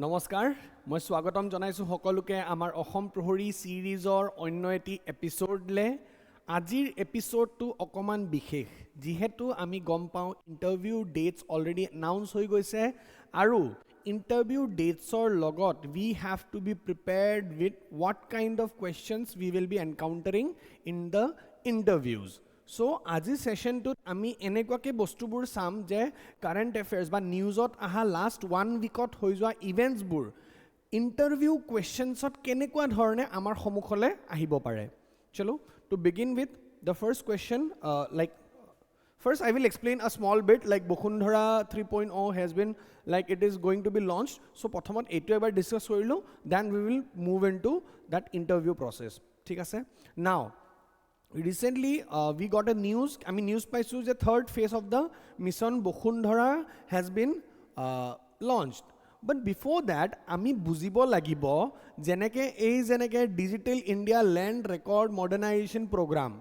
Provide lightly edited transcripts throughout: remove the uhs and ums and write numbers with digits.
নমস্কাৰ মই স্বাগতম জনাইছো সকলোকে আমাৰ অসম প্ৰহৰী সিৰিজৰ অন্য এটি এপিসোডলে আজিৰ এপিসোডটো অকমান বিশেষ যিহেতু আমি গম পাওঁ ইন্টাৰভিউ ডেটস অলৰেডি অ্যানাউন্স হৈ গৈছে আৰু ইন্টাৰভিউ ডেটসৰ লগত we have to be prepared with what kind of questions we will be encountering in the interviews. So, আজি সেশনটোত আমি এনেকুৱাকে বস্তুবোৰ চাম যে কাৰেন্ট এফেয়াৰ্স বা নিউজত আহা লাস্ট 1 উইকত হৈ যোৱা ইভেন্টসবোৰ ইন্টাৰভিউ কোৱেশ্চনছত কেনেকুৱা ধৰণে আমাৰ সন্মুখলে আহিব পাৰে চলো to begin with the first question first I will explain a small bit like Basundhara 3.0 has been like it is going to be launched so প্ৰথমত এইটো এবাৰ ডিসকাস কৰিলো then we will move into that interview process ঠিক আছে now recently we got a news পাইছো যে third phase of the mission Basundhara has been launched but before that আমি বুজিব লাগিব যেনেকে digital India land record modernization program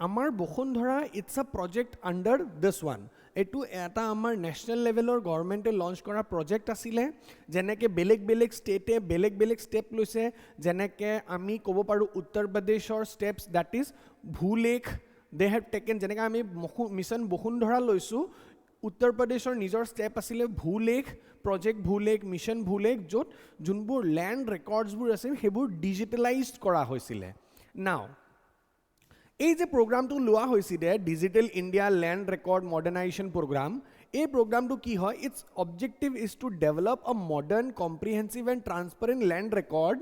আমাৰ Basundhara it's a project under this one এটো এটা আমাৰ ন্যাশনাল লেভেলৰ গভৰ্নমেন্টে লঞ্চ কৰা প্ৰজেক্ট আছিল যেনেকে বেলেগ ষ্টেটে বেলেগ ষ্টেপ লৈছে যেনেকে আমি ক'ব পাৰো উত্তৰ প্ৰদেশৰ steps that is Bhulekh they have taken যেনেকে আমি মিশন বসুন্ধৰা লৈছো উত্তৰ প্ৰদেশৰ নিজৰ ষ্টেপ আছিল ভূলেখ প্ৰজেক্ট ভূলেখ মিশন ভূলেখ যত যোনবোৰ ল্যান্ড ৰেকৰ্ডছবোৰ আছিল হেবোৰ ডিজিটালাইজড কৰা হৈছিল নাও এই যে প্ৰগ্ৰামটো লোৱা হৈছিল digital India land record modernisation programme এই প্ৰগ্ৰামটো কি হয় its objective is to develop a modern comprehensive and transparent land record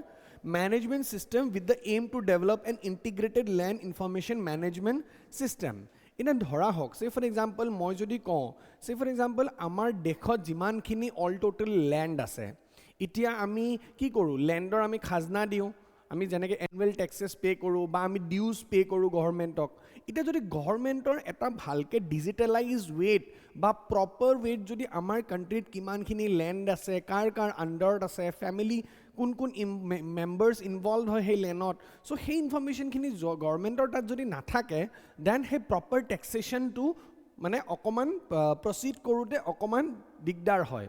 management system with the aim to develop an integrated land information management system in a dhora hok say for example moi jodi ko say for example amar dekhot jiman khini all total land ase itia ami ki koru landor ami khazna diu আমি যেনেকে annual taxes pay কৰো বা আমি dues pay কৰো গভৰ্নমেন্টক এটা যদি গভৰ্নমেন্টৰ এটা ভালকে ডিজিটালাইজ ওয়েট বা প্ৰপাৰ ওয়েট যদি আমাৰ কান্ট্ৰিত কিমানখিনি ল্যান্ড আছে কাৰ আন্ডাৰত আছে ফ্যামিলি কোন মেম্বাৰ্স ইনভলভ হয় সেই ল্যান্ডত সো সেই ইনফৰমেশনখিনি গভৰ্নমেন্টৰ তাত যদি নাথাকে দেন হে প্ৰপাৰ ট্যাক্সেশনটো মানে অকমান প্ৰসিড কৰোতে অকমান দিগদাৰ হয়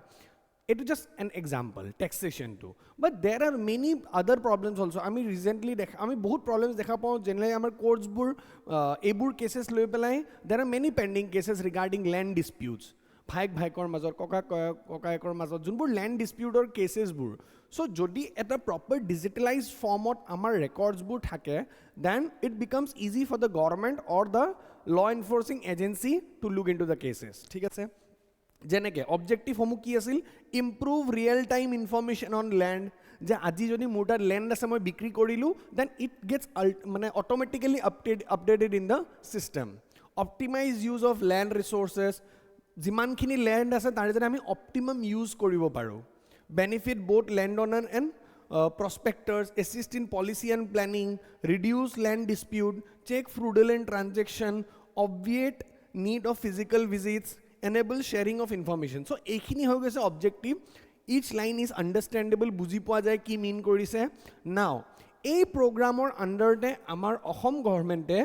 It is just an example, taxation too. But there are many other problems also. I mean, recently, I mean, बहुत problems देखा पाऊँ. Generally, हमारे courts बुर, एबुर cases ले पलाए. There are many pending cases regarding land disputes. भाई कोर मज़र, कोका कोर मज़र. जुन बुर land dispute और cases बुर. So, जोड़ी एटा proper digitalized format हमारे records बुर थाके, then it becomes easy for the government or the law enforcing agency to look into the cases. ठीक है सर? যেনেকে অবজেক্টিভ হমু কি আছিল improve real time information on land যে আজি যদি মোটা ল্যান্ড আছে মই বিক্ৰী কৰিলো দেন ইট গেটস মানে automatically updated in the system optimise use of land resources যিমানখিনি ল্যান্ড আছে তাৰ যেনে আমি অপটিমাম ইউজ কৰিব পাৰো benefit both land owner and prospectors assist in policy and planning reduce land dispute check fraudulent transaction obviate need of physical visits enable sharing of information so ekhini hoy geise objective each line is understandable buji poa jay ki mean korise now ei programor under te amar ahom government e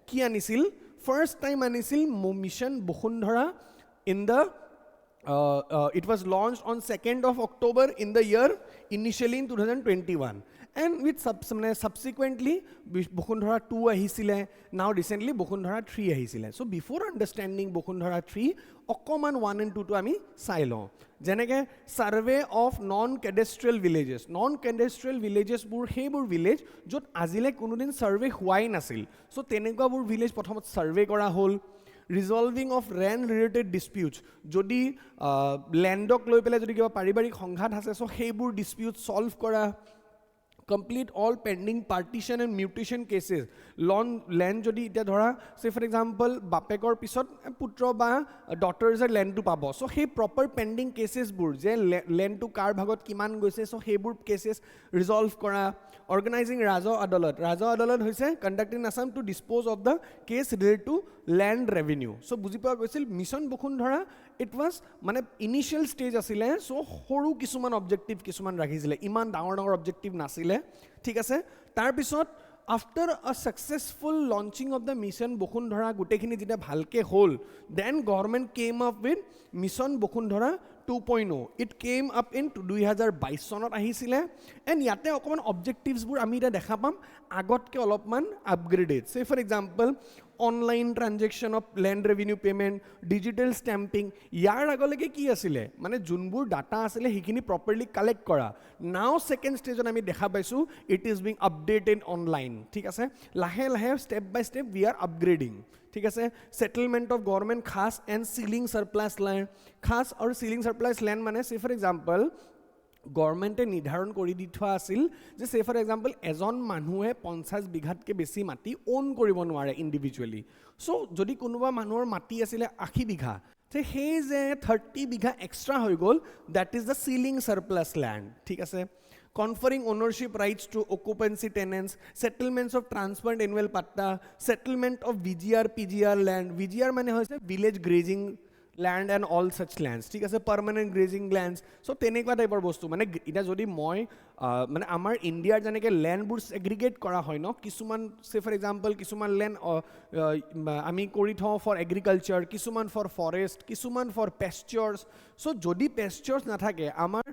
ki anisil first time anisil mission Basundhara in the it was launched on 2nd of October in the year initially in 2021 and with subsequently Basundhara 2 ahisile now recently Basundhara 3 ahisile so before understanding Basundhara 3 okkoman 1 and 2 to ami sailo jeneke survey of non cadastral villages bur hebur village jot azile konodin survey huai nasil so tenekwa bur village prothomot survey kora hol resolving of land related disputes jodi landok loi pele jodi kiba paribarik সংঘাত আছে so hebur dispute solve kora complete all pending partition and mutation cases land jodi eta dhora say for example bapekor pisot putra ba daughters er land to pabo so he proper pending cases bur je land to kar bhagot kiman goise so hebur cases resolve kora organizing raja adalat hoise conducting Assam to dispose of the case related to land revenue so buji pa goisil mission Basundhara it was mane initial stage asile so horu kisuman objective kisuman rakhisile iman dangor objective nasile ঠিক আছে তার পিছত after a successful launching of the mission Basundhara gutekhini jeta bhalke hol, then government came up with mission Basundhara 2.0. It came up in 2022 sonot ahisile, and yate okoman objectives bur ami eta dekha pam agotke olopman upgraded. Say for example, online transaction of land revenue payment, digital stamping, yar agoleke ki asile mane junbur data asile hikini properly collect kora. Now second stage on ami dekha paisu it is being updated online. Thik ase, lahe lahe step by step we are upgrading. ঠিক আছে, settlement of government খাস and ceiling surplus land, খাস আৰু ceiling সাৰপ্লাস land মানে সে for example গভৰ্নমেন্টে নিৰ্ধাৰণ কৰি দি থোৱা আছিল যে সে ফৰ এক্সাম্পল এজন মানুহে 50 বিঘাতকৈ বেছি মাটি ওন কৰিব নোৱাৰে ইণ্ডিভিজুৱেলি। সো যদি কোনোবা মানুহৰ মাটি আছিলে 80 বিঘা, সেই যে 30 বিঘা এক্সট্ৰা হৈ গ'ল, that is the ceiling surplus land. ঠিক আছে, conferring ownership rights to occupancy tenants, settlements of transferred annual patta, settlement of VGR, PGR land. VGR মানে হৈছে village grazing land and all such lands. ঠিক আছে, permanent grazing lands. So তেনেকুৱা টাইপৰ বস্তু মানে এটা যদি মই মানে আমাৰ ইণ্ডিয়াৰ যেনেকৈ লেণ্ডবোৰ এগ্ৰিগেট কৰা হয় ন, কিছুমান সে ফৰ এক্সাম্পল কিছুমান লেণ্ড আমি কৰি থওঁ ফৰ এগ্ৰিকালচাৰ, কিছুমান ফৰ ফৰেষ্ট, কিছুমান ফৰ পেস্চাৰ্ছ। চ' যদি পেস্চাৰ্ছ নাথাকে আমাৰ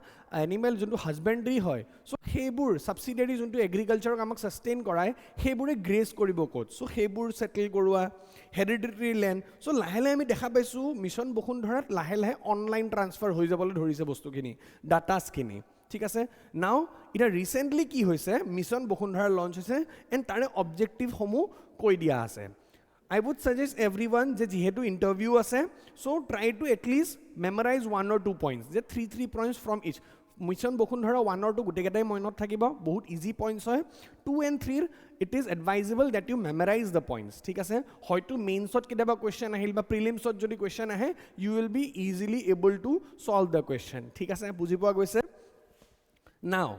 এনিমেল যোনটো হাজবেণ্ডৰী হয়, চ' সেইবোৰ ছাবচিডিয়াৰী যোনটো এগ্ৰিকালচাৰক আমাক ছাষ্টেইন কৰায় সেইবোৰে গ্ৰেজ কৰিব ক'ত, চ' সেইবোৰ ছেটেল কৰোৱা, হেৰিডিটৰী লেণ্ড। চ' লাহে লাহে আমি দেখা পাইছোঁ মিছন বসুন্ধৰাত লাহে লাহে অনলাইন ট্ৰান্সফাৰ হৈ যাবলৈ ধৰিছে বস্তুখিনি, ডাটাছখিনি। ঠিক আছে, নাও এতিয়া ৰিচেণ্টলি কি হৈছে, মিছন বসুন্ধৰা লঞ্চ হৈছে এণ্ড তাৰে অবজেক্টিভসমূহ কৈ দিয়া আছে। I would suggest everyone যে যেহেতু ইণ্টাৰভিউ আছে, so try to at least memorize 1 or 2 points, যে 3 points from each. Mission Basundhara 1 or 2 গোটেইকেইটাই মনত থাকিব, বহুত ইজি পইণ্টছ হয়। 2 and 3 it is advisable that you memorize the points. ঠিক আছে, হয়তো মেইনছত কেতিয়াবা কুৱেশ্যন আহিল বা প্ৰিলিমছত যদি কুৱেশ্যন আহে, you will be easily able to solve the question. ঠিক আছে, বুজি পোৱা গৈছে? Now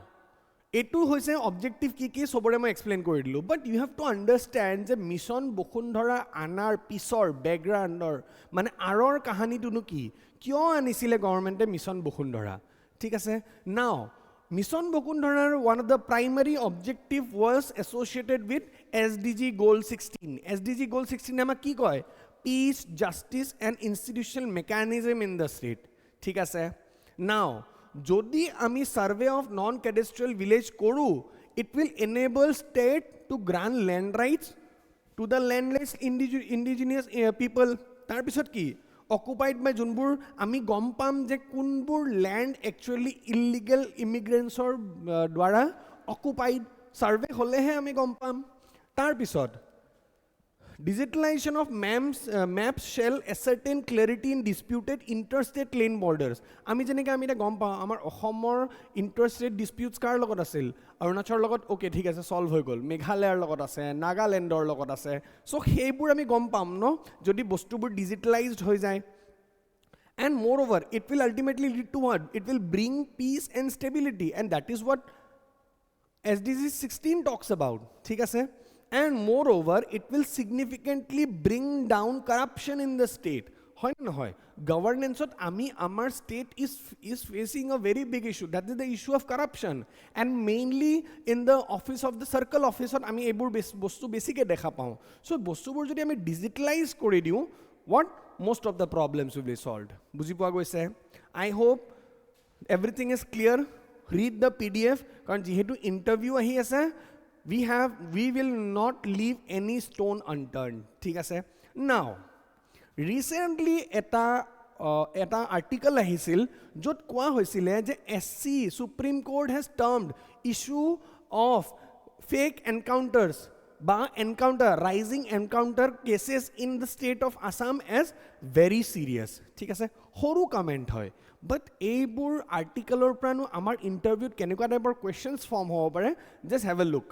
এইটো হৈছে অবজেক্টিভ কি কি সবৰে মই এক্সপ্লেইন কৰি দিলোঁ, বাট ইউ হেভ টু আণ্ডাৰষ্টেণ্ড যে মিছন বসুন্ধৰা আনাৰ পিছৰ বেকগ্ৰাউণ্ডৰ মানে আঁৰৰ কাহানীটোনো কি, কিয় আনিছিলে গভৰ্ণমেণ্টে মিছন বসুন্ধৰা। ঠিক আছে, নাও মিছন বসুন্ধৰাৰ one of the primary objective was associated with SDG Goal 16. SDG Goal 16 আমাক কি কয়, peace, justice and institutional mechanism in the state. ঠিক আছে, নাও যদি আমি survey of non cadastral village করু, it will enable state to grant land rights to the landless indigenous people. তাৰপিছত কি, অকুপাইড বাই যোনবোৰ আমি গম পাম যে কোনবোৰ ল্যান্ড একচুৱেলি ইলিগেল ইমিগ্ৰেণ্টছৰ দ্বাৰা অকুপাইড, সাৰ্ভে হ'লেহে আমি গম পাম। তাৰপিছত digitalization of maps shall ascertain clarity in disputed interstate land borders. আমি যেনেকৈ আমি এটা গম পাওঁ আমাৰ অসমৰ ইণ্টাৰষ্টেট ডিস্পিউটছ কাৰ লগত আছিল, অৰুণাচলৰ লগত অ'কে ঠিক আছে ছল্ভ হৈ গ'ল, মেঘালয়ৰ লগত আছে, নাগালেণ্ডৰ লগত আছে। চ' সেইবোৰ আমি গম পাম ন যদি বস্তুবোৰ ডিজিটেলাইজড হৈ যায়। And moreover, it will ultimately lead to what? It will bring peace and stability, and that is what SDG 16 talks about. ঠিক আছে? And moreover, it will significantly bring down corruption in the state. হয় না নহয়? Governance ot ami amar state is facing a very big issue. That is the issue of corruption. And mainly in the office of the circle office ot ami ebur bostu besike dekha pao. So bostubur jodi ami digitalize kori diu, what? Most of the problems will be solved. Buji poa goise? I hope everything is clear. Read the PDF karon jehetu interview ahi ase, we will not leave any stone unturned. ঠিক আছে? Now, recently এটা article আহিছিল য'ত কোৱা হৈছিলে যে SC Supreme Court has termed issue of fake encounters বা rising encounter cases in the state of Assam as very serious. ঠিক আছে? সৰু কমেণ্ট হয়, বাট এইবোৰ আৰ্টিকেলৰ পৰানো আমাৰ ইণ্টাৰভিউত কেনেকুৱা টাইপৰ কুৱেশ্যনছ ফৰ্ম হ'ব পাৰে, জাষ্ট হেভ এ লুক।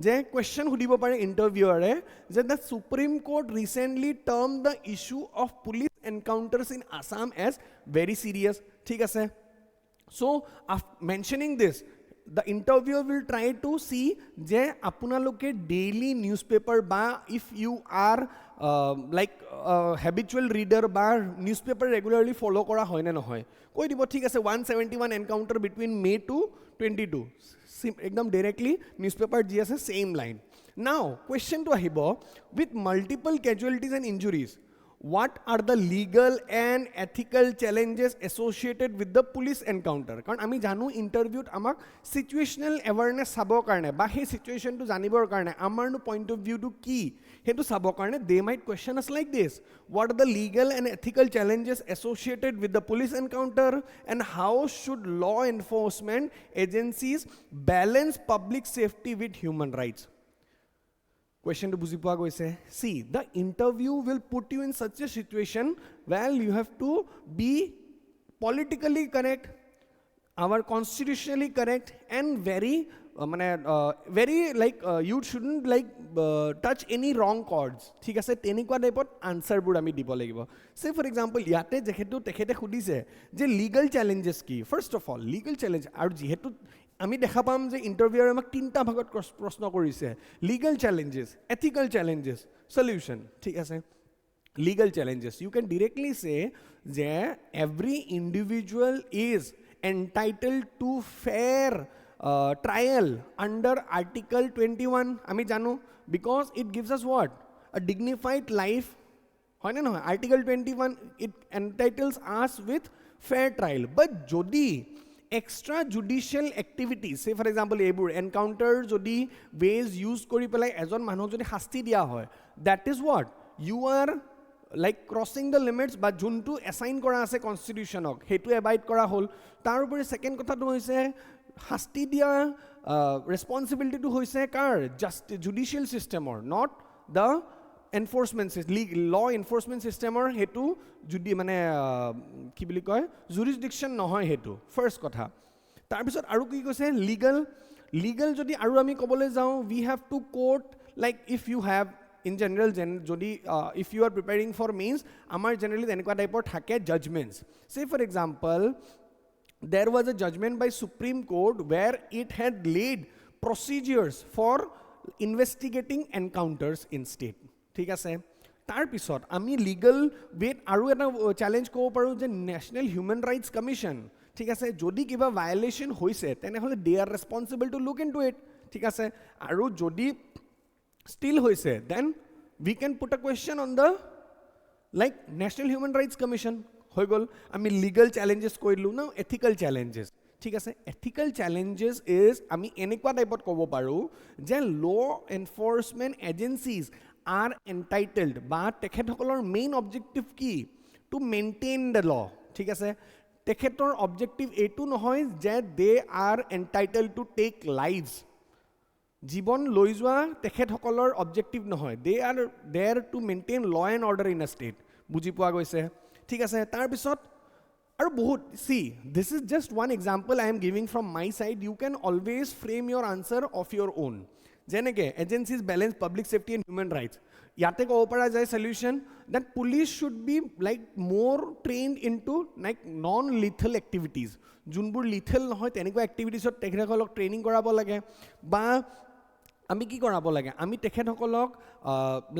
যে কুৱেশ্যন সুধিব পাৰে ইণ্টাৰভিউৱাৰে যে the supreme court recently term the issue of police encounters in Assam as very serious. ঠিক আছে? চ' মেনশ্যনিং দিছ, the interviewer will try to see je apunaloke daily newspaper ba if you are like habitual reader ba newspaper regularly follow kora hoy na nohoy koi dibo thik ase 171 encounter between May to 22 ekdom directly newspaper ji ase same line. Now question to ahibo with multiple casualties and injuries, what are the legal and ethical challenges associated with the police encounter? Karon ami janu interviewt amak situational awareness sabo karne ba he situation to janibor karne amar no point of view to ki hetu sabo karne they might question us like this: what are the legal and ethical challenges associated with the police encounter, and how should law enforcement agencies balance public safety with human rights? Question to buzi poa goise. See, the interview will put you in such a situation where you have to be politically correct, our constitutionally correct, and very like you shouldn't like touch any wrong chords. Thik ase tenekwa type answer bud ami dibo lagibo. Say for example yate jehetu tekhete khudise je legal challenges ki. First of all legal challenge aru jehetu আমি দেখা পাম যে interviewer আমাক তিনটা ভাগত প্রশ্ন কৰিছে: legal challenges, ethical challenges, solution. ঠিক আছে, legal challenges you can directly say যে every individual is entitled to fair trial under article 21 আমি জানো because it gives us what a dignified life হয় না নহয় article 21 it এন্টাইটেলস us with fair trial বাট যদি extrajudicial activities, say for example ebur encounter jodi ways use kori pelai ejon manhok jodi hasti dia hoy, that is what you are like crossing the limits ba juntu assign kora ase constitution ok hetu abide kora hol. Tar upore second kotha to hoise hasti dia responsibility to hoise kar just judicial system or not the enforcement system, law enforcement system or hetu judi mane ki bili koy jurisdiction nohoy hetu first kotha. Tar bisot aru ki koise legal jodi aru ami kobole jao we have to quote like if you have in general jodi if you are preparing for means amar generally enekwa type or thake judgments. Say for example there was a judgment by Supreme Court where it had laid procedures for investigating encounters in state. ঠিক আছে, তাৰ পিছত আমি legal weight আৰু এটা challenge ক'ব পাৰোঁ যে নেশ্যনেল হিউমেন ৰাইটছ কমিশ্যন। ঠিক আছে, যদি কিবা ভায়োলেশ্যন হৈছে তেনেহ'লে they are responsible to look into it. ঠিক আছে, আৰু যদি ষ্টিল হৈছে then we can put a question on the like national human rights commission. হৈ গ'ল, আমি লিগেল চেলেঞ্জেছ কৰিলোঁ। ন এথিকেল চেলেঞ্জেছ, ঠিক আছে, এথিকেল চেলেঞ্জেছ ইজ আমি এনেকুৱা টাইপত ক'ব পাৰোঁ যে ল' এনফৰ্চমেণ্ট এজেঞ্চিজ are entitled বা তেখেতসকলৰ মেইন অবজেক্টিভ কি টু মেইনটেইন দ্য ল। ঠিক আছে, তেখেতৰ অবজেক্টিভ এইটো নহয় যে they are entitle to take lives, জীৱন লৈ যোৱা তেখেতসকলৰ অবজেক্টিভ নহয়, they are there to maintain law and order in a state. বুজি পোৱা গৈছে? ঠিক আছে, তাৰপিছত আৰু বহুত সি this is just one example I am giving from my side, you can always frame your answer of your on. যেনেকে agencies balance public safety and human rights, ইয়াতে ক'ব পৰা যায় solution that police should be like more trained in to like non lethal activities, যোনবোৰ lethal নহয় তেনেকুৱা এক্টিভিটিছত তেখেতসকলক training কৰাব লাগে। বা আমি কি কৰাব লাগে, আমি তেখেতসকলক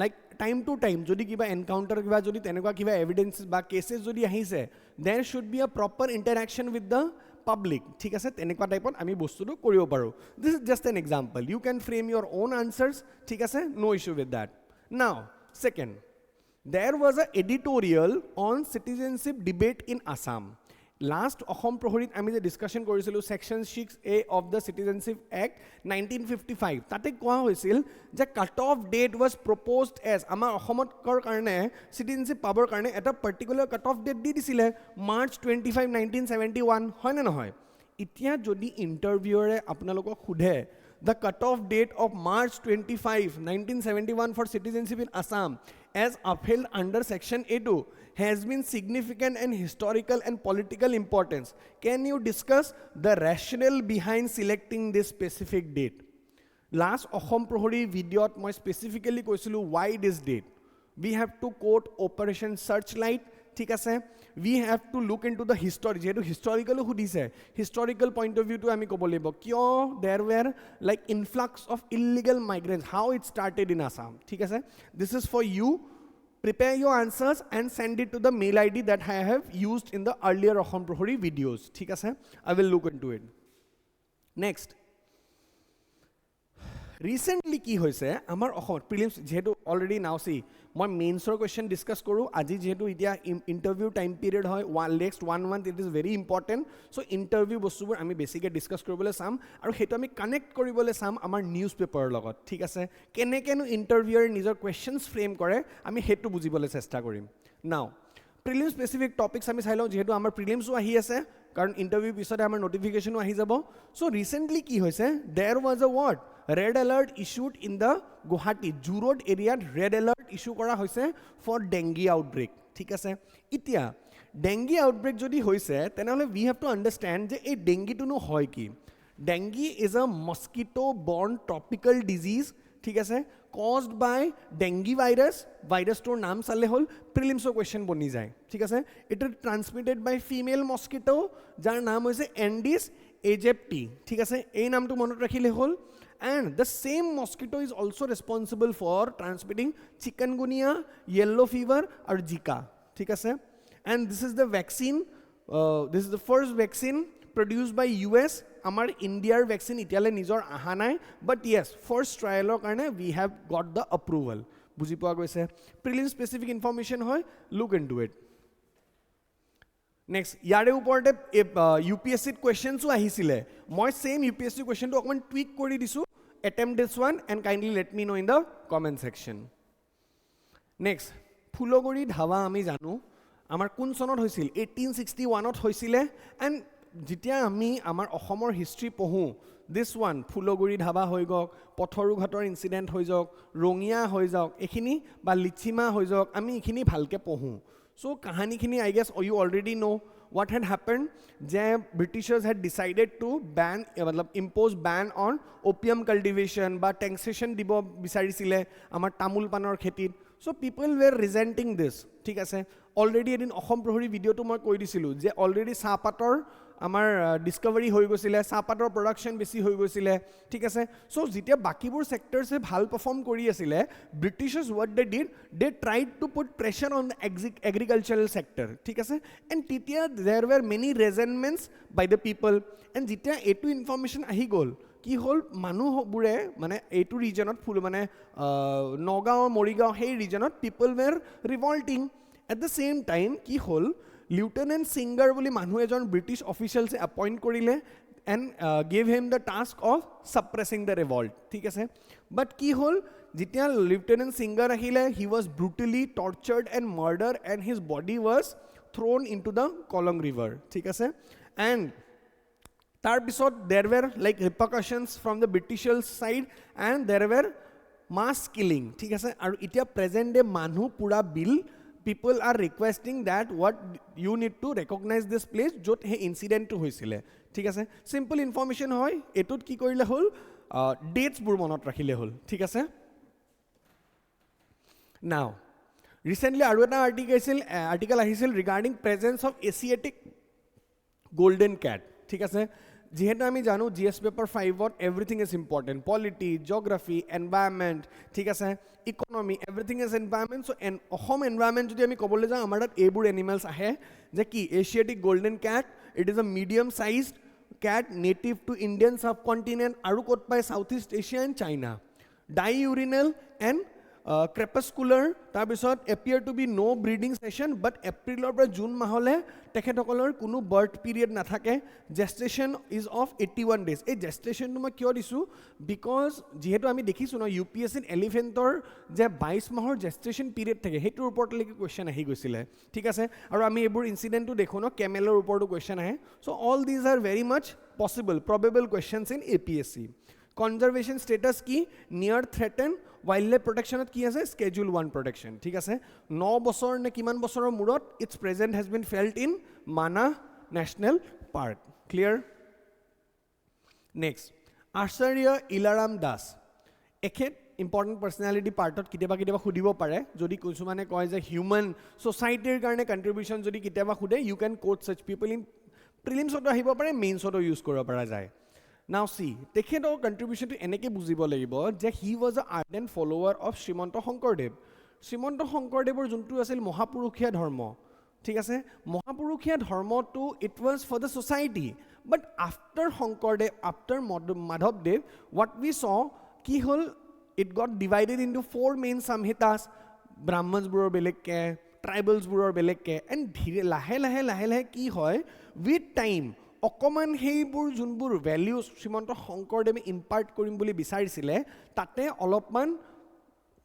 লাইক টাইম টু টাইম যদি কিবা এনকাউণ্টাৰ কিবা যদি তেনেকুৱা কিবা এভিডেন্স বা কেছেছ যদি আহিছে there should be a proper interaction with the public. ঠিক আছে, তেনেকুৱা টাইপত আমি বস্তুটো কৰিব পাৰোঁ। This is just an example, you can frame your own answers. ঠিক আছে, no issue with that. Now second, there was a editorial on citizenship debate in Assam. Last অসম প্ৰহৰীত আমি যে ডিছকাশ্যন কৰিছিলোঁ section 6A of the citizenship act 1955, তাতে কোৱা হৈছিল যে cut off date was প্ৰপ'জড as, আমাৰ অসমৰ কাৰণে চিটিজেনশ্বিপ পাবৰ কাৰণে এটা পাৰ্টিকুলাৰ কাট অফ ডেট দি দিছিলে March 25, 1971, হয় নে নহয়? এতিয়া যদি ইণ্টাৰভিউৰে আপোনালোকক সোধে the cut-off date of March 25, 1971 for citizenship in Assam as upheld under Section A2 has been significant and historical and political importance. Can you discuss the rationale behind selecting this specific date? Last Ahom Prohori video moi specifically koisilu why this date. We have to quote Operation Searchlight, ঠিক আছে, we have to look into the history. যেহেতু historical সুধিছে, historical point of view to আমি ক'ব লাগিব কিয় there were like influx of illegal migrants, how it started in Assam. ঠিক আছে, this is for you. Prepare your answers and send it to the mail ID that I have used in the earlier Ahom Prohori videos. ঠিক আছে, I will look into it. Next, recently কি হৈছে আমাৰ Assam prelims যেহেতু already নাও C মই মেইনছৰ question discuss কৰোঁ আজি যেহেতু এতিয়া ইণ্টাৰভিউ টাইম পিৰিয়ড হয় next 1 month it is very important so' interview বস্তুবোৰ আমি বেছিকৈ ডিছকাছ কৰিবলৈ চাম আৰু সেইটো আমি কানেক্ট কৰিবলৈ চাম আমাৰ নিউজ পেপাৰৰ লগত ঠিক আছে কেনেকৈনো ইণ্টাৰভিউৰ নিজৰ কুৱেশ্যনছ ফ্ৰেম কৰে আমি সেইটো বুজিবলৈ চেষ্টা কৰিম নাও প্ৰিলিম স্পেচিফিক টপিকছ আমি চাই লওঁ যেহেতু আমাৰ প্ৰিলিমছো আহি আছে কাৰণ ইণ্টাৰভিউ পিছতে আমাৰ নটিফিকেশ্যনো আহি যাব চ' ৰিচেণ্টলি কি হৈছে দেৰ was a ward red alert issued in the Guwahati Zoo Road area red alert issue kora hoise for dengue outbreak thik ase itia dengue outbreak jodi hoise tenale we have to understand je ei dengue tu no hoy ki dengue is a mosquito borne tropical disease thik ase caused by dengue virus tor naam sale hol prelims question boni jay thik ase it is transmitted by female mosquito jar naam hoise Aedes aegypti thik ase ei naam tu monot rakhile hol. And the same mosquito is also responsible for transmitting chikungunya, yellow fever, or Zika. ठीक है? And this is the vaccine. This is the first vaccine produced by US. Amar India vaccine इतियाले निजोर आहानाय. But yes, first trial करने we have got the approval. बुझी पावा गई से. Prelim specific information होय. Look into it. Next, ইয়াৰে ওপৰতে UPSC questions আহিছিলে মই same UPSC question টো অকমান tweak কৰি দিছো attempt this one and kindly let me know in the comment section. Next, Phulaguri Dhewa আমি জানো আমাৰ কোন চনত হৈছিল 1861 ত হৈছিলে and যেতিয়া আমি আমাৰ অসমৰ হিষ্ট্ৰী পঢ়ো this one Phulaguri Dhewa হৈ গক পথৰু ঘাটৰ ইনসিডেন্ট হৈ যাওক ৰঙিয়া হৈ যাওক এখিনি বা লিচিমা হৈ যাওক আমি এখিনি ভালকে পঢ়ো So, kahani khini, I guess you already know what had happened. The Britishers had decided to impose ban on opium cultivation, but taxation dibo bisari sile, amar tamul panor kheti. So, people were resenting this. ঠিক আছে already এদিন অসম প্ৰহৰী ভিডিওটো মই কৈ দিছিলো যে already চাহপাতৰ আমাৰ ডিসকভাৰী হৈ গৈছিলে চাহপাতৰ প্ৰডাকশন বেছি হৈ গৈছিলে ঠিক আছে সো যেতিয়া বাকিবোৰ সেক্টৰছে ভাল পাৰফৰ্ম কৰি আছিলে ব্ৰিটিছাৰ্স what they tried to put pressure on the agricultural sector ঠিক আছে and তেতিয়া there were many resentments by the people and যেতিয়া এটো ইনফৰমেশন আহি গল কি হল মানুহবোৰে মানে এটো ৰিজনত ফুল মানে নগাঁও মৰিগাঁও সেই ৰিজনত people were revolting at the same time কি হল Lieutenant Singer বুলি মানুহ এজন ব্ৰিটিছ অফিচিয়েলছে এপইন্ট কৰিলে and gave him the task of suppressing the revolt ঠিক আছে but কি হল যেতিয়া Lieutenant Singer আহিলে he was brutally tortured and murdered and his body was thrown into the Kolong river ঠিক আছে and তাৰ পিছত there were like repercussions from the Britishers side and there were mass killing ঠিক আছে আৰু এতিয়া present day মানুহ পুৰা bill people are requesting that what you need to recognize this place jot he incident to hoisile ঠিক আছে simple information hoy etut ki korile hol dates bur monot rakhile hol ঠিক আছে now recently aru eta article ahisil regarding presence of Asiatic golden cat ঠিক আছে যেহেতু আমি জানো GS paper 5 to everything is important polity geography environment ঠিক আছে economy everything is environment so Assam environment যদি আমি কবলৈ যাওঁ আমাৰ তাত এইবোৰ এনিমেলস আহে যে কি Asiatic golden cat it is a medium sized cat native to Indian subcontinent আৰু ক'ত পায় south east Asia and China diurnal and crepuscular তাৰ পিছত appear to be no breeding session but এপ্ৰিলৰ পৰা জুন মাহলে তেখেতসকলৰ কোনো বাৰ্থ পিৰিয়ড নাথাকে gestation is of 81 days এই gestation টো মই কিয় দিছো বিকজ যেহেতু আমি দেখিছো ন UPSC এলিফেন্টৰ যে 22 মাহৰ gestation period থাকে হেটোৰ ওপৰত লেকি কোৱেশ্চন আহি গৈছিলে ঠিক আছে আৰু আমি এইবোৰ ইনসিডেন্টটো দেখো ন কেমেলৰ ওপৰটো কোৱেশ্চন আহে so all this are very much possible probable questions in APSC conservation status কি near threatened wildlife protection কি আছে schedule 1 protection ঠিক আছে 9 বছৰ নে কিমান বছৰৰ মুৰত its present has been felt in Mana National Park clear next Acharya Ilaram Das এখেত ইম্পৰ্টেণ্ট পাৰ্চনেলিটি পাৰ্টত কেতিয়াবা সুধিব পাৰে যদি কিছুমানে কয় যে হিউমেন সোসাইটিৰ কাৰণে কন্ট্ৰিবিউশন যদি কেতিয়াবা সুধে ইউ ক্যান কোট সাচ পিপল ইন প্ৰিলিমছতো আহিব পাৰে মেইনছতো ইউজ কৰিব পৰা যায় নাও সি তেখেতৰ কন্ট্ৰিবিউশনটো এনেকৈ বুজিব লাগিব যে he was a ardent follower of Srimanta শংকৰদেৱৰ যোনটো আছিল মহাপুৰুষীয়া ধৰ্ম ঠিক আছে মহাপুৰুষীয়া ধৰ্মটো it was for the society but after Sankardev after মাধৱদেৱ হোৱাট উই চ কি হ'ল it got divided into 4 main samhitas brahmansburor beleke tribalsburor beleke and dhire lahe ki hoy with time অকমান হেইবোৰ যোনবোৰ ভ্যালুজ শ্ৰীমন্ত শংকৰদেৱে ইম্পাৰ্ট কৰিম বুলি বিচাৰিছিলে তাতে অলপমান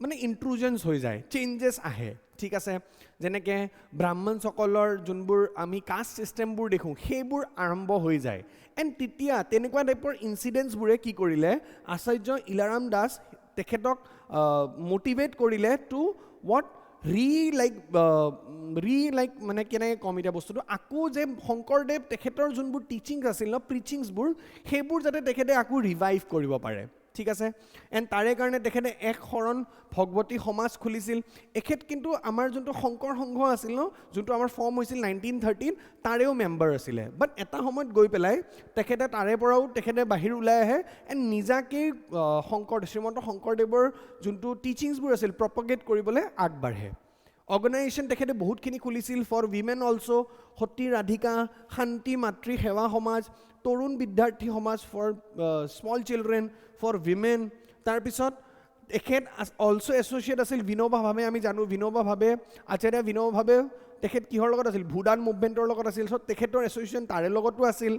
মানে ইন্ট্ৰুজনছ হৈ যায় চেঞ্জেছ আহে ঠিক আছে যেনেকে ব্ৰাহ্মণ সকলৰ যোনবোৰ আমি কাষ্ট সিস্টেমবোৰ দেখো সেইবোৰ আৰম্ভ হৈ যায় এণ্ড তেতিয়া তেনেকুৱা টাইপৰ ইনসিডেন্টছবোৰে কি কৰিলে আচাৰ্য ইলাৰাম দাস তেখেতক মোটিভেট কৰিলে টু what লাইক মানে কেনেকৈ কম এতিয়া বস্তুটো আকৌ যে শংকৰদেৱ তেখেতৰ যোনবোৰ টিচিংছ আছিল ন প্ৰিচিংছবোৰ সেইবোৰ যাতে তেখেতে আকৌ ৰিভাইভ কৰিব পাৰে ঠিক আছে এণ্ড তাৰে কাৰণে তেখেতে এক শৰণ ভগৱতী সমাজ খুলিছিল এখেত কিন্তু আমাৰ যোনটো শংকৰ সংঘ আছিল ন যোনটো আমাৰ ফৰ্ম হৈছিল 1913 তাৰেও মেম্বাৰ আছিলে বাট এটা সময়ত গৈ পেলাই তেখেতে তাৰে পৰাও তেখেতে বাহিৰ ওলাই আহে এণ্ড নিজাকৈ শ্ৰীমন্ত শংকৰদেৱৰ যোনটো টিচিংছবোৰ আছিল প্ৰপগেট কৰিবলৈ আগবাঢ়ে অৰ্গেনাইজেশ্যন তেখেতে বহুতখিনি খুলিছিল for women also' Sati Radhika Shanti Matri Seva Samaj Tarun Vidyarthi Samaj for small children for women তাৰপিছত তেখেত অলছ' এছ'চিয়েট আছিল বিনোবা ভাৱে আমি জানো বিনোবা ভাৱে আচাৰ্য বিনোবা ভাৱে তেখেত কিহৰ লগত আছিল ভুটান মুভমেণ্টৰ লগত আছিল চ' তেখেতৰ এছ'চিয়েশ্যন তাৰে লগতো আছিল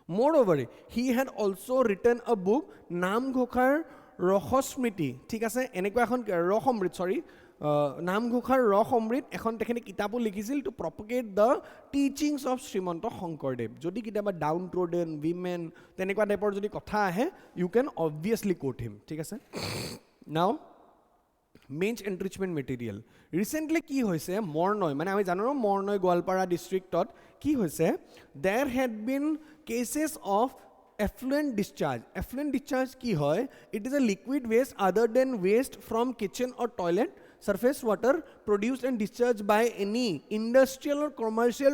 মোৰঅভাৰ হি হেড অলছ' ৰিটেন আ বুক নামঘোষাৰ ৰসস্মৃতি ঠিক আছে এনেকুৱা এখন নামঘোষাৰ ৰস অমৃত এখন তেখেতে কিতাপো লিখিছিল to propagate the teachings of Srimanta Sankardev যদি কেতিয়াবা ডাউন ট্ৰডেন উইমেন তেনেকুৱা টাইপৰ যদি কথা আহে ইউ কেন অবভিয়াছলি কোট হিম ঠিক আছে নাও মেইনছ এনৰিচমেণ্ট মেটেৰিয়েল ৰিচেণ্টলি কি হৈছে মৰ্নৈ মানে আমি জানো মৰ্নৈ গোৱালপাৰা ডিষ্ট্ৰিক্টত কি হৈছে দেৰ had been cases of effluent discharge কি হয় it is a liquid waste other than waste from kitchen or toilet surface water produced and discharged by any industrial or commercial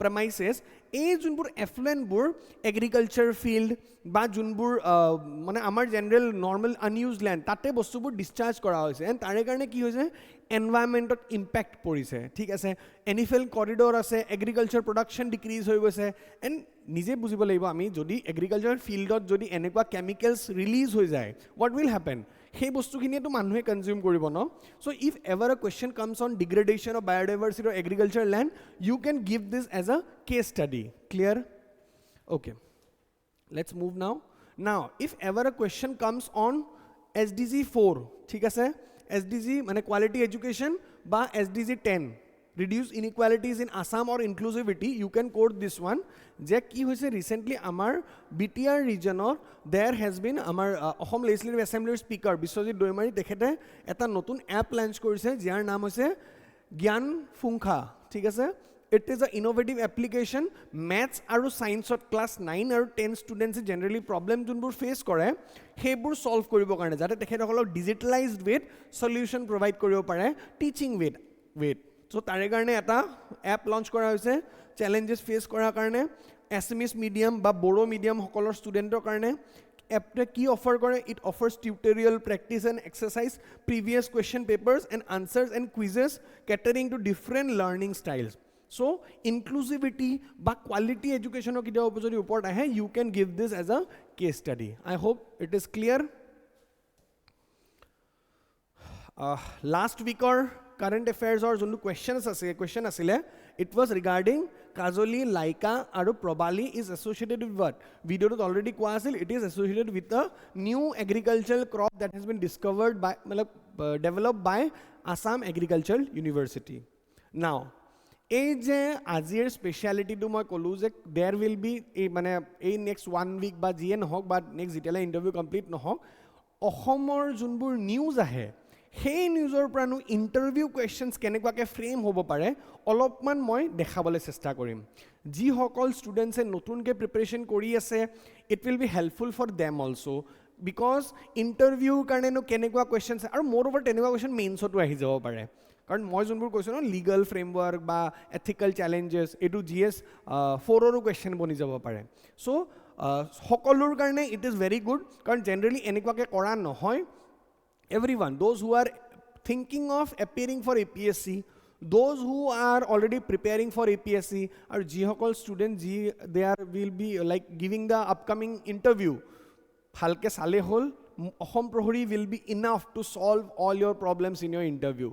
premises এই যোনবোৰ এফ্লুয়েণ্টবোৰ এগ্ৰিকালচাৰ ফিল্ড বা যোনবোৰ মানে আমাৰ general normal আনইউজ land তাতে বস্তুবোৰ ডিscharge কৰা হৈছে এণ্ড তাৰে কাৰণে কি হৈছে এনভাইৰনমেণ্টত ইম্পেক্ট পৰিছে ঠিক আছে এনিফেল কৰিডৰ আছে এগ্ৰিকালচাৰ প্ৰডাকশ্যন ডিক্ৰিজ হৈ গৈছে এণ্ড নিজে বুজিব লাগিব আমি যদি এগ্ৰিকালচাৰ ফিল্ডত যদি এনেকুৱা কেমিকেলছ ৰিলিজ হৈ যায় হোৱাট উইল হেপেন সেই বস্তুখিনিয়েতো মানুহে কনজিউম কৰিব ন চ' if ever a question comes on degradation of biodiversity of agriculture land you can give this as a case study clear okay let's move now if ever a question comes on SDG 4 ঠিক আছে SDG মানে quality education বা SDG 10 reduce inequalities in Assam or inclusivity you can quote this one যে কি হৈছে recently আমাৰ BTR regionৰ there has been আমাৰ Assam legislative assembly speaker Biswajit Daimari তেখেতে এটা নতুন এপ লঞ্চ কৰিছে যাৰ নাম হৈছে জ্ঞান ফুংখা ঠিক আছে It is an innovative application. Maths আৰু science class 9 আৰু 10 students generally problem যোনবোৰ face কৰে সেইবোৰ solve কৰিবৰ কাৰণে যাতে তেখেতসকলক digitalized way solution provide কৰিব পাৰে teaching way so তাৰে কাৰণে এটা app launch কৰা হৈছে challenges face কৰাৰ কাৰণে Assamese medium বা বড়ো medium সকলৰ ষ্টুডেণ্টৰ কাৰণে এপটোৱে কি অফাৰ কৰে it offers tutorial practice and exercise previous question papers and answers and quizzes catering to different learning styles So, inclusivity বা quality education যদি ওপৰত আহে you can give this as a case study. I hope it is clear. Last week current affairs যোনটো question আছিলে it was regarding Kajoli, Laika আৰু Probali is associated with what? Videoত already কোৱা আছিল it is associated with a new agricultural crop that has been discovered by developed by Assam Agricultural University. Now এই যে আজিৰ স্পেশালিটিটো মই ক'লো যে দেয়াৰ উইল বি এই মানে এই নেক্সট 1 উইক বা যিয়ে নহওক বা নেক্সট যেতিয়ালৈ ইণ্টাৰভিউ কমপ্লিট নহওক অসমৰ যোনবোৰ নিউজ আহে সেই নিউজৰ পৰানো ইণ্টাৰভিউ কুৱেশ্যনছ কেনেকুৱাকৈ ফ্ৰেম হ'ব পাৰে অলপমান মই দেখাবলৈ চেষ্টা কৰিম যিসকল ষ্টুডেণ্টছে নতুনকৈ প্ৰিপেৰেশ্যন কৰি আছে it will be helpful for them also' because interview কাৰণে নো কেনেকুৱা questions আৰু moreover তেনেকুৱা question মেইনছতো আহি যাব পাৰে কাৰণ মই যোনবোৰ কৈছো ন লিগেল ফ্ৰেমৱৰ্ক বা এথিকেল চেলেঞ্জেছ এটো GS 4 ৰো question বনি যাব পাৰে সো সকলোৰ কাৰণে ইট ইজ ভেৰি গুড কাৰণ জেনাৰেলি এনেকুৱাকে কৰা নহয় everyone those who are thinking of appearing for APSC those who are already preparing for APSC or jihokol students they are will be like giving the upcoming interview halke sale hol Ahom Prohori will be enough to solve all your problems in your interview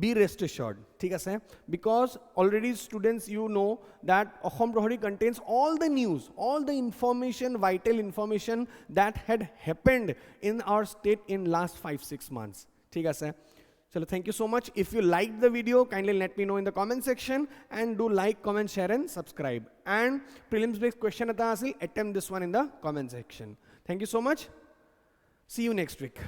be rest assured thik ase because already students you know that Ahom Prohori contains all the news all the information vital information that had happened in our state in last 5-6 months thik ase chalo thank you so much if you liked the video kindly let me know in the comment section and do like comment share and subscribe and prelims based question ata asil attempt this one in the comment section thank you so much see you next week